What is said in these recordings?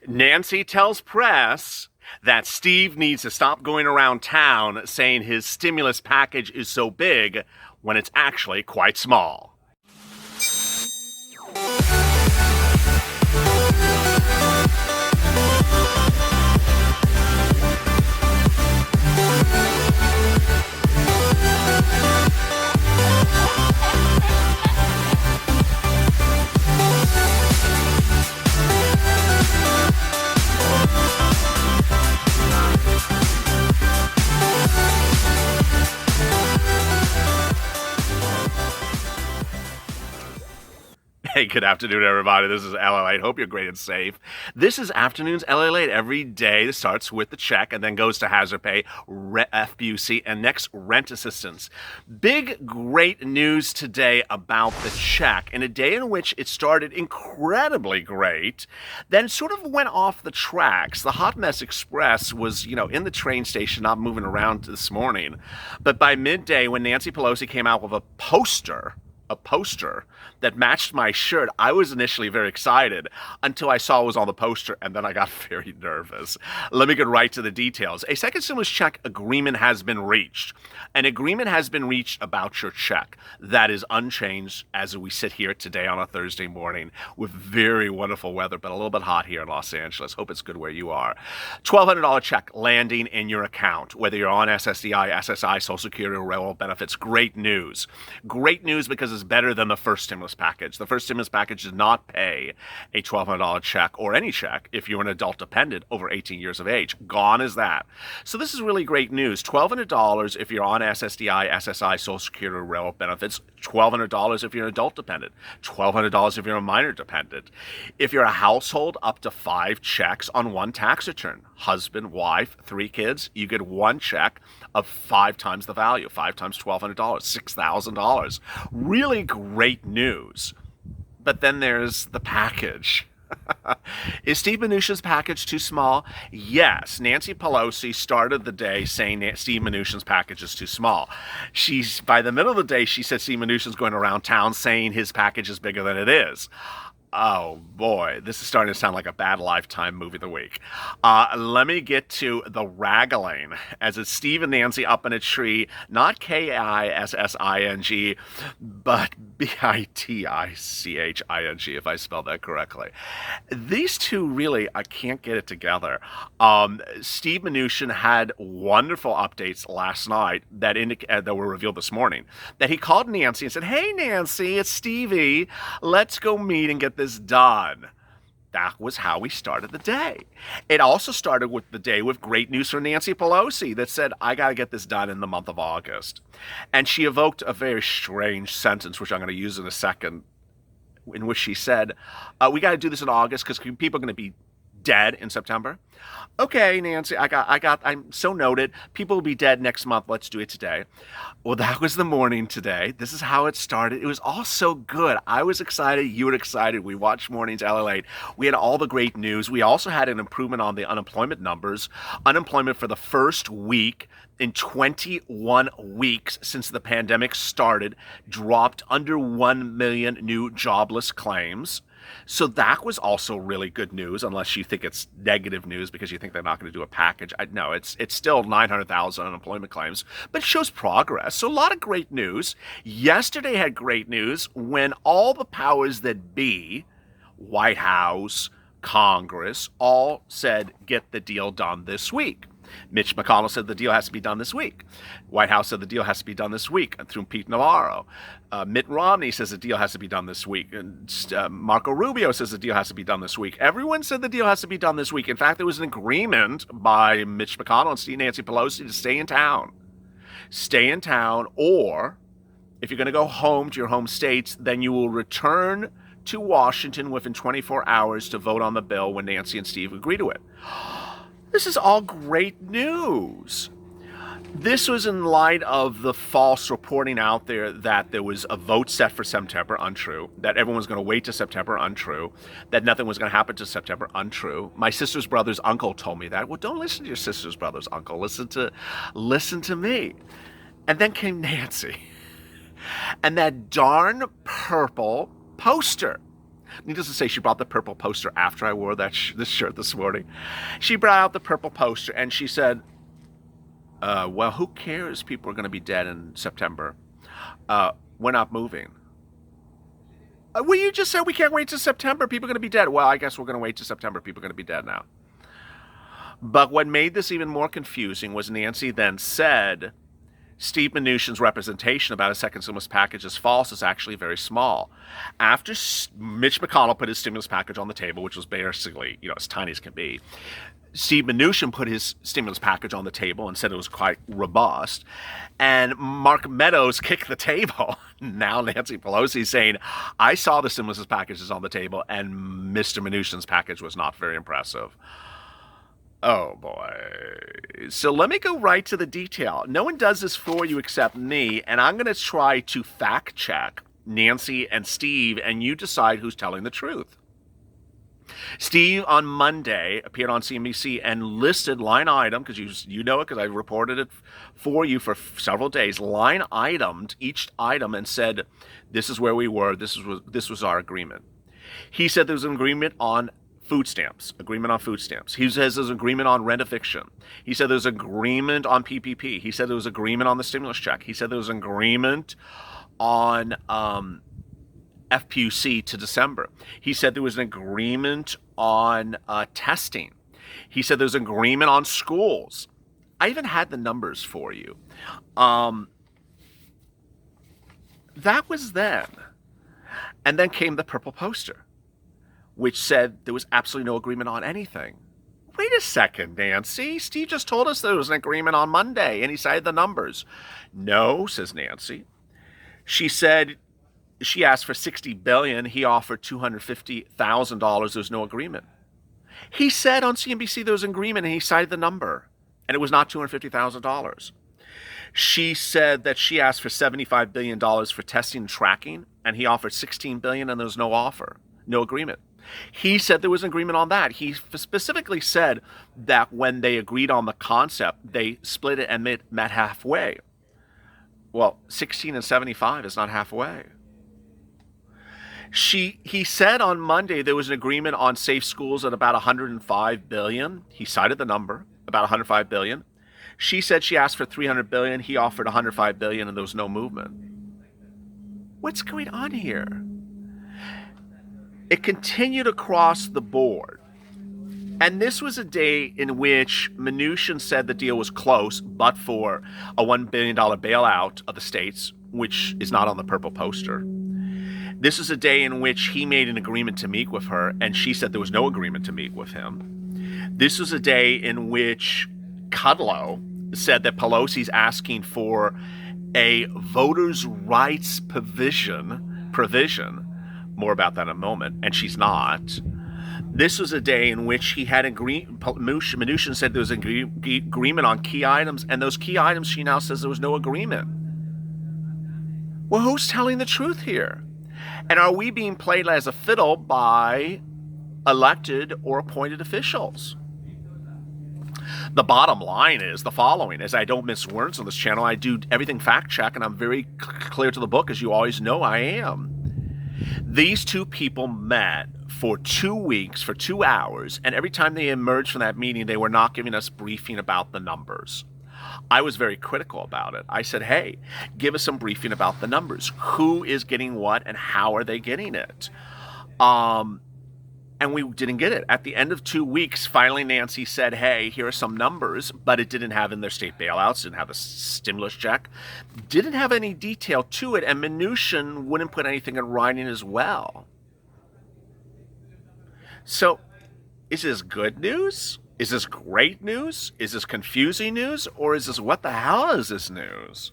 Nancy tells press that Steve needs to stop going around town saying his stimulus package is so big when it's actually quite small. Hey, good afternoon, everybody. This is LALATE. Hope you're great and safe. This is afternoon's LALATE. Every day starts with the check and then goes to hazard pay, FPUC, and next rent assistance. Big, great news today about the check. In a day in which it started incredibly great, then sort of went off the tracks. The Hot Mess Express was, in the train station, not moving around this morning. But by midday, when Nancy Pelosi came out with a poster that matched my shirt, I was initially very excited until I saw it was on the poster, and then I got very nervous. Let me get right to the details. A second stimulus check agreement has been reached. An agreement has been reached about your check. That is unchanged as we sit here today on a Thursday morning with very wonderful weather, but a little bit hot here in Los Angeles. Hope it's good where you are. $1,200 check landing in your account, whether you're on SSDI, SSI, Social Security, or railroad benefits. Great news. Great news because it's better than the first stimulus package. The first stimulus package did not pay a $1,200 check or any check if you're an adult dependent over 18 years of age. Gone is that. So this is really great news. $1,200 if you're on SSDI, SSI, Social Security, or railroad benefits. $1,200 if you're an adult dependent. $1,200 if you're a minor dependent. If you're a household, up to 5 checks on one tax return. Husband, wife, 3 kids, you get one check of 5 times the value, 5 times $1,200, $6,000. Really great news. But then there's the package. Is Steve Mnuchin's package too small? Yes. Nancy Pelosi started the day saying that Steve Mnuchin's package is too small. By the middle of the day, she said Steve Mnuchin's going around town saying his package is bigger than it is. Oh boy, this is starting to sound like a bad Lifetime movie of the week. Let me get to the wrangling, as it's Steve and Nancy up in a tree, not Kissing, but Biticing, if I spelled that correctly. These two really, I can't get it together. Steve Mnuchin had wonderful updates last night that were revealed this morning. That he called Nancy and said, "Hey Nancy, it's Stevie. Let's go meet and get this done." That was how we started the day. It also started with the day with great news from Nancy Pelosi that said, "I got to get this done in the month of August." And she evoked a very strange sentence, which I'm going to use in a second, in which she said, "We got to do this in August because people are going to be dead in September." Okay, Nancy, I'm so noted. People will be dead next month. Let's do it today. Well, that was the morning today. This is how it started. It was all so good. I was excited. You were excited. We watched mornings LALATE. We had all the great news. We also had an improvement on the unemployment numbers. Unemployment for the first week in 21 weeks since the pandemic started dropped under 1 million new jobless claims. So that was also really good news, unless you think it's negative news because you think they're not going to do a package. No, it's still 900,000 unemployment claims, but it shows progress. So a lot of great news. Yesterday had great news when all the powers that be, White House, Congress, all said, get the deal done this week. Mitch McConnell said the deal has to be done this week. White House said the deal has to be done this week through Pete Navarro. Mitt Romney says the deal has to be done this week. And Marco Rubio says the deal has to be done this week. Everyone said the deal has to be done this week. In fact, there was an agreement by Mitch McConnell and Nancy Pelosi to stay in town. Stay in town, or if you're going to go home to your home states, then you will return to Washington within 24 hours to vote on the bill when Nancy and Steve agree to it. This is all great news. This was in light of the false reporting out there that there was a vote set for September, untrue. That everyone was going to wait to September, untrue. That nothing was going to happen to September, untrue. My sister's brother's uncle told me that. Well, don't listen to your sister's brother's uncle. Listen to me. And then came Nancy. And that darn purple poster. Needless to say, she brought the purple poster after I wore this shirt this morning. She brought out the purple poster and she said, well, who cares? People are going to be dead in September. We're not moving. Well, you just said we can't wait till September. People are going to be dead. Well, I guess we're going to wait till September. People are going to be dead now. But what made this even more confusing was Nancy then said Steve Mnuchin's representation about a second stimulus package is false. It's actually very small. After Mitch McConnell put his stimulus package on the table, which was basically, as tiny as can be, Steve Mnuchin put his stimulus package on the table and said it was quite robust. And Mark Meadows kicked the table. Now Nancy Pelosi is saying, I saw the stimulus packages on the table and Mr. Mnuchin's package was not very impressive. Oh, boy. So let me go right to the detail. No one does this for you except me, and I'm going to try to fact check Nancy and Steve, and you decide who's telling the truth. Steve on Monday appeared on CNBC and listed line item, because you know it because I reported it for you for several days, line itemed each item and said, this is where we were, this was our agreement. He said there was an agreement on food stamps. He says there's agreement on rent eviction. He said there's agreement on PPP. He said there was agreement on the stimulus check. He said there was agreement on FPUC to December. He said there was an agreement on testing. He said there's agreement on schools. I even had the numbers for you. That was then. And then came the purple poster, which said there was absolutely no agreement on anything. Wait a second, Nancy. Steve just told us there was an agreement on Monday, and he cited the numbers. No, says Nancy. She said she asked for $60 billion. He offered $250,000. There's no agreement. He said on CNBC there was an agreement, and he cited the number, and it was not $250,000. She said that she asked for $75 billion for testing and tracking, and he offered $16 billion, and there was no offer, no agreement. He said there was an agreement on that. He specifically said that when they agreed on the concept, they split it and met halfway. Well, 16 and 75 is not halfway. He said on Monday there was an agreement on safe schools at about $105 billion. He cited the number, about $105 billion. She said she asked for $300 billion. He offered $105 billion, and there was no movement. What's going on here? It continued across the board. And this was a day in which Mnuchin said the deal was close, but for a $1 billion bailout of the states, which is not on the purple poster. This is a day in which he made an agreement to meet with her, and she said there was no agreement to meet with him. This was a day in which Kudlow said that Pelosi's asking for a voters' rights provision. More about that in a moment, and she's not. This was a day in which he had Mnuchin said there was an agreement on key items, and those key items she now says there was no agreement. Well, who's telling the truth here? And are we being played as a fiddle by elected or appointed officials? The bottom line is the following. As I don't mince words on this channel, I do everything fact check, and I'm very clear to the book, as you always know I am. These two people met for 2 weeks, for 2 hours, and every time they emerged from that meeting, they were not giving us briefing about the numbers. I was very critical about it. I said, hey, give us some briefing about the numbers. Who is getting what and how are they getting it? And we didn't get it. At the end of 2 weeks, finally Nancy said, hey, here are some numbers, but it didn't have in their state bailouts, didn't have a stimulus check, didn't have any detail to it, and Mnuchin wouldn't put anything in writing as well. So, is this good news? Is this great news? Is this confusing news? Or is this, what the hell is this news?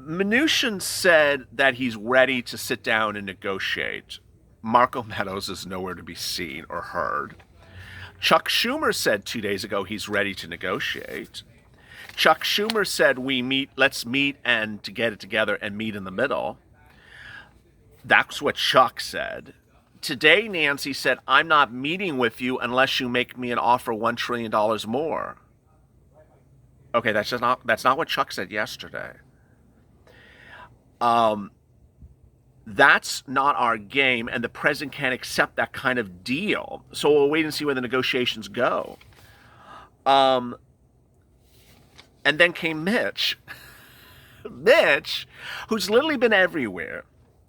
Mnuchin said that he's ready to sit down and negotiate. Marco Meadows is nowhere to be seen or heard. Chuck Schumer said 2 days ago he's ready to negotiate. Chuck Schumer said let's meet and to get it together and meet in the middle. That's what Chuck said. Today, Nancy said, I'm not meeting with you unless you make me an offer $1 trillion more. Okay, that's not what Chuck said yesterday. That's not our game, and the president can't accept that kind of deal. So we'll wait and see where the negotiations go. And then came Mitch. Mitch, who's literally been everywhere.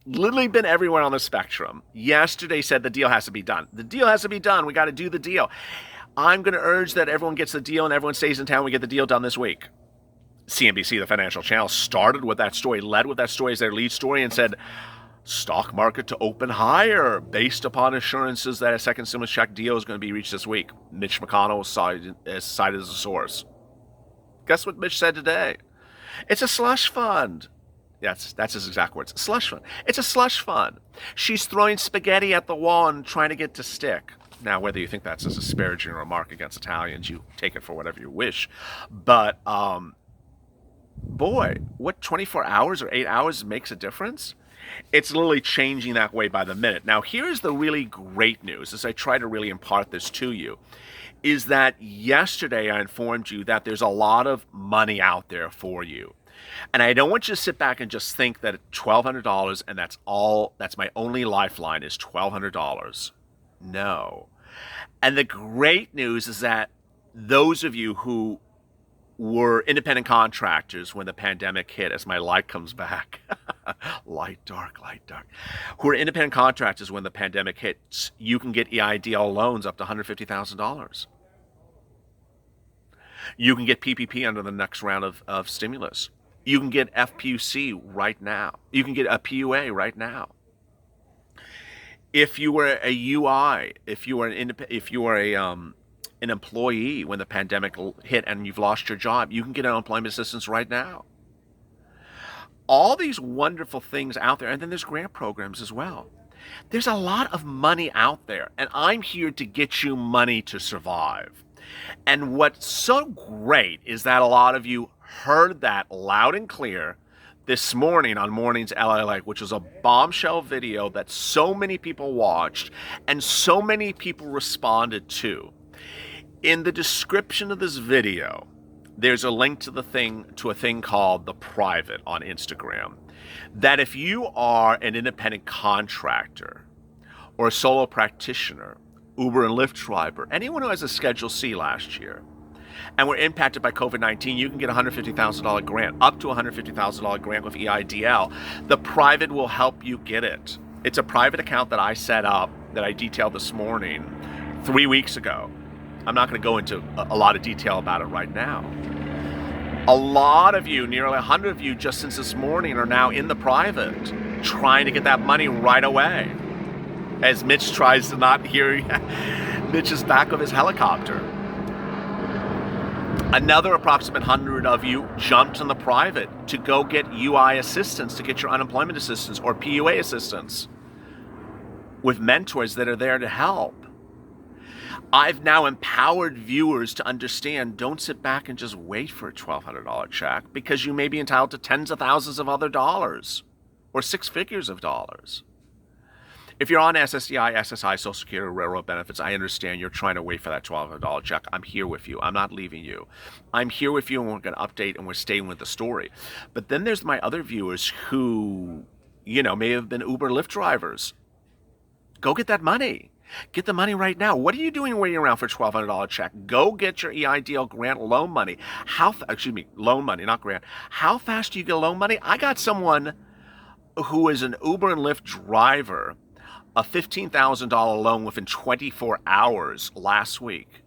Literally been everywhere on the spectrum. Yesterday said the deal has to be done. The deal has to be done. We got to do the deal. I'm going to urge that everyone gets the deal and everyone stays in town. We get the deal done this week. CNBC, the financial channel, started with that story, led with that story as their lead story, and said, stock market to open higher based upon assurances that a second stimulus check deal is going to be reached this week. Mitch McConnell is cited as a source. Guess what Mitch said today? It's a slush fund. That's his exact words. Slush fund. It's a slush fund. She's throwing spaghetti at the wall and trying to get to stick. Now, whether you think that's a disparaging remark against Italians, you take it for whatever you wish. But, boy, what 24 hours or 8 hours makes a difference? It's literally changing that way by the minute. Now, here's the really great news, as I try to really impart this to you, is that yesterday I informed you that there's a lot of money out there for you. And I don't want you to sit back and just think that $1,200 and that's my only lifeline is $1,200. No. And the great news is that those of you who were independent contractors when the pandemic hit, as my light comes back, light, dark, who are independent contractors when the pandemic hits, you can get EIDL loans up to $150,000. You can get PPP under the next round of stimulus. You can get FPUC right now. You can get a PUA right now. If you were a UI, if you were an employee when the pandemic hit and you've lost your job, you can get unemployment assistance right now. All these wonderful things out there, and then there's grant programs as well. There's a lot of money out there, and I'm here to get you money to survive. And what's so great is that a lot of you heard that loud and clear this morning on Mornings LALATE, which was a bombshell video that so many people watched and so many people responded to. In the description of this video, there's a link to a thing called The Private on Instagram. That if you are an independent contractor or a solo practitioner, Uber and Lyft driver, anyone who has a Schedule C last year, and were impacted by COVID-19, you can get a $150,000 grant, up to a $150,000 grant with EIDL. The Private will help you get it. It's a private account that I set up, that I detailed this morning, 3 weeks ago. I'm not going to go into a lot of detail about it right now. A lot of you, nearly 100 of you, just since this morning are now in the Private, trying to get that money right away. As Mitch tries to not hear Mitch's back of his helicopter. Another approximate 100 of you jumped in the Private to go get UI assistance, to get your unemployment assistance or PUA assistance with mentors that are there to help. I've now empowered viewers to understand, don't sit back and just wait for a $1,200 check, because you may be entitled to tens of thousands of other dollars or six figures of dollars. If you're on SSDI, SSI, Social Security, or Railroad benefits, I understand you're trying to wait for that $1,200 check. I'm here with you. I'm not leaving you. I'm here with you, and we're going to update, and we're staying with the story. But then there's my other viewers who, may have been Uber, Lyft drivers. Go get that money. Get the money right now. What are you doing waiting around for a $1,200 check? Go get your EIDL grant loan money. Loan money, not grant. How fast do you get loan money? I got someone who is an Uber and Lyft driver, a $15,000 loan within 24 hours last week.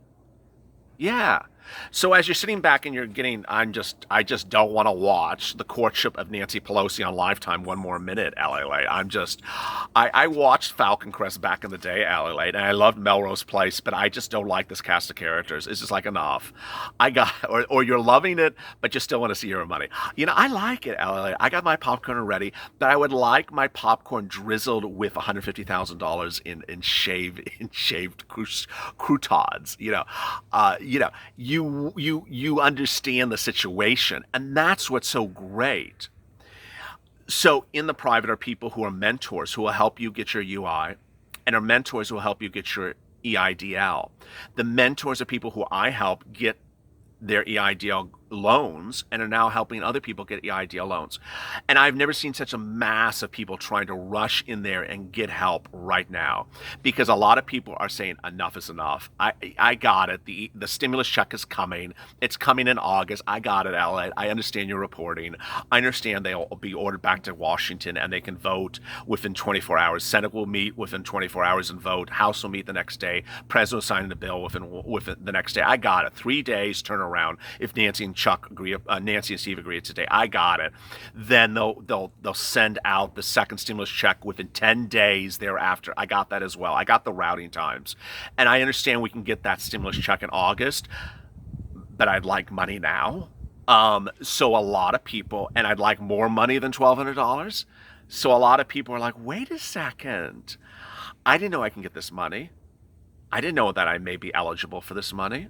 Yeah. So as you're sitting back and you're getting, I just don't want to watch the courtship of Nancy Pelosi on Lifetime one more minute, LALATE. I watched Falcon Crest back in the day, LALATE, and I loved Melrose Place, but I just don't like this cast of characters. It's just like enough. Or you're loving it, but you still want to see your money. I like it, LALATE. I got my popcorn ready, but I would like my popcorn drizzled with $150,000 in shaved croutons. You understand the situation, and that's what's so great. So in the Private are people who are mentors who will help you get your UI, and are mentors who will help you get your EIDL. The mentors are people who I help get their EIDL loans and are now helping other people get EIDL loans. And I've never seen such a mass of people trying to rush in there and get help right now, because a lot of people are saying enough is enough. I got it. The stimulus check is coming. It's coming in August. I got it, LA. I understand your reporting. I understand they'll be ordered back to Washington and they can vote within 24 hours. Senate will meet within 24 hours and vote. House will meet the next day. President will sign the bill within the next day. I got it. 3 days turnaround. If Nancy and Steve agree today, I got it. Then they'll send out the second stimulus check within 10 days thereafter. I got that as well. I got the routing times, and I understand we can get that stimulus check in August, but I'd like money now. So a lot of people, and I'd like more money than $1,200. So a lot of people are like, wait a second, I didn't know I can get this money. I didn't know that I may be eligible for this money.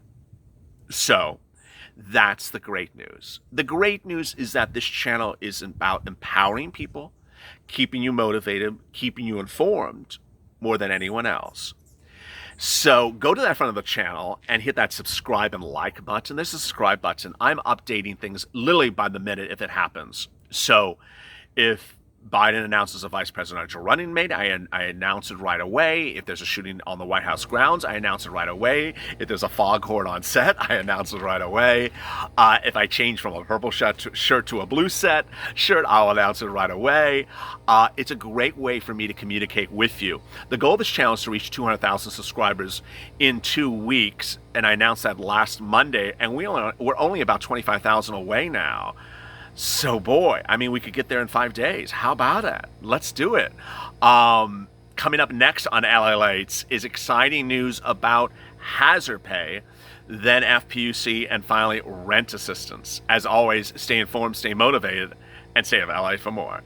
So that's the great news. The great news is that this channel is about empowering people, keeping you motivated, keeping you informed more than anyone else. So go to that front of the channel and hit that subscribe and like button. There's a subscribe button. I'm updating things literally by the minute if it happens. So if Biden announces a vice presidential running mate, I announce it right away. If there's a shooting on the White House grounds, I announce it right away. If there's a foghorn on set, I announce it right away. If I change from a purple shirt to a blue shirt, I'll announce it right away. It's a great way for me to communicate with you. The goal of this channel is to reach 200,000 subscribers in 2 weeks, and I announced that last Monday, and we're only about 25,000 away now. So boy, I mean, we could get there in 5 days. How about it? Let's do it. Coming up next on LALATE is exciting news about hazard pay, then FPUC, and finally rent assistance. As always, stay informed, stay motivated, and stay of LA for more.